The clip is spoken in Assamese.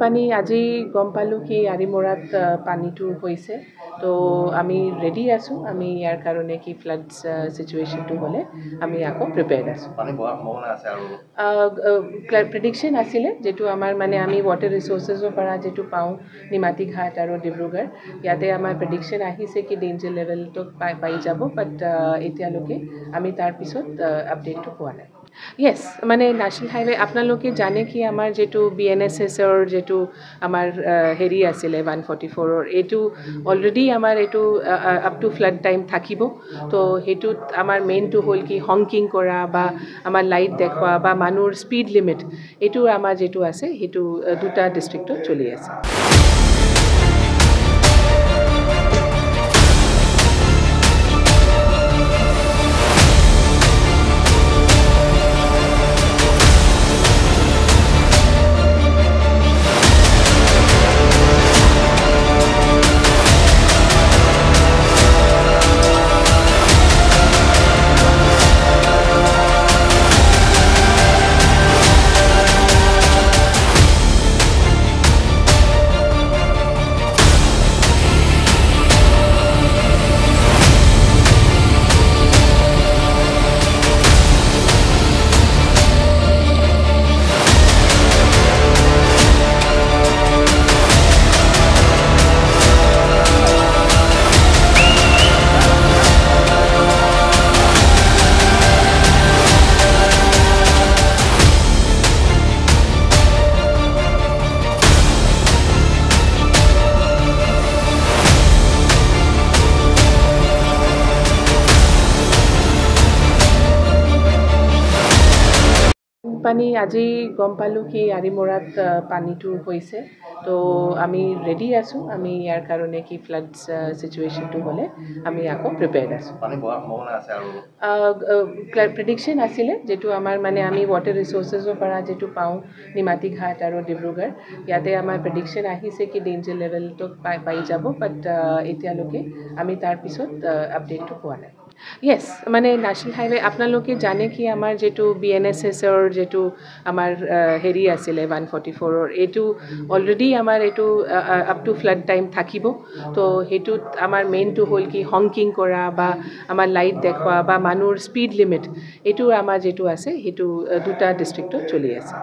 পানী আজি গম পালোঁ কি আৰিমৰাত পানীটো হৈছে তো আমি ৰেডি আছোঁ আমি ইয়াৰ কাৰণে কি ফ্লাড সিচুৱেশ্যনটো হ'লে আমি আকৌ প্ৰিপেয়াৰ্ড আছোঁ প্ৰেডিকশ্যন আছিলে যেটো আমাৰ মানে আমি ৱাটাৰ ৰিচোৰ্চেছৰ পৰা যেটো পাওঁ নিমাতী ঘাট আৰু ডিব্ৰুগড় ইয়াতে আমাৰ প্ৰেডিকশ্যন আহিছে কি ডেঞ্জাৰ লেভেলটো পাই যাব বাট এতিয়ালৈকে আমি তাৰ পিছত আপডেটটো পোৱা নাই ইয়েছ মানে নেশ্যনেল হাইৱে আপোনালোকে জানে কি আমাৰ যেটো BNSSৰ যেটো আমাৰ হেৰি আছিলে 144ৰ এইটো অলৰেডি আমাৰ এইটো আপ টু ফ্লাড টাইম থাকিব তো সেইটোত আমাৰ মেইনটো হ'ল কি হংকিং কৰা বা আমাৰ লাইট দেখুৱা বা মানুহৰ স্পীড লিমিট এইটো আমাৰ যেটো আছে সেইটো দুটা ডিষ্ট্ৰিক্টত চলি আছে পানী আজি গম পালোঁ কি আৰিমৰাত পানীটো হৈছে তো আমি ৰেডি আছোঁ আমি ইয়াৰ কাৰণে কি ফ্লাড সিচুৱেশ্যনটো হ'লে আমি আকৌ প্ৰিপেয়াৰ্ড আছোঁ প্ৰেডিকশ্যন আছিলে যেটো আমাৰ মানে আমি ৱাটাৰ ৰিচোৰ্চেছৰ পৰা যেটো পাওঁ নিমাতী ঘাট আৰু ডিব্ৰুগড় ইয়াতে আমাৰ প্ৰেডিকশ্যন আহিছে কি ডেঞ্জাৰ লেভেলটো পাই যাব বাট এতিয়ালৈকে আমি তাৰ পিছত আপডেটটো পোৱা নাই ইয়েছ মানে নেশ্যনেল হাইৱে আপোনালোকে জানে কি আমাৰ যেটো BNSSৰ যেটো আমাৰ হেৰি আছিলে 144ৰ এইটো অলৰেডি আমাৰ এইটো আপ টু ফ্লাড টাইম থাকিব তো সেইটোত আমাৰ মেইনটো হ'ল কি হংকিং কৰা বা আমাৰ লাইট দেখুৱা বা মানুহৰ স্পীড লিমিট এইটো আমাৰ যেটো আছে সেইটো দুটা ডিষ্ট্ৰিক্টত চলি আছে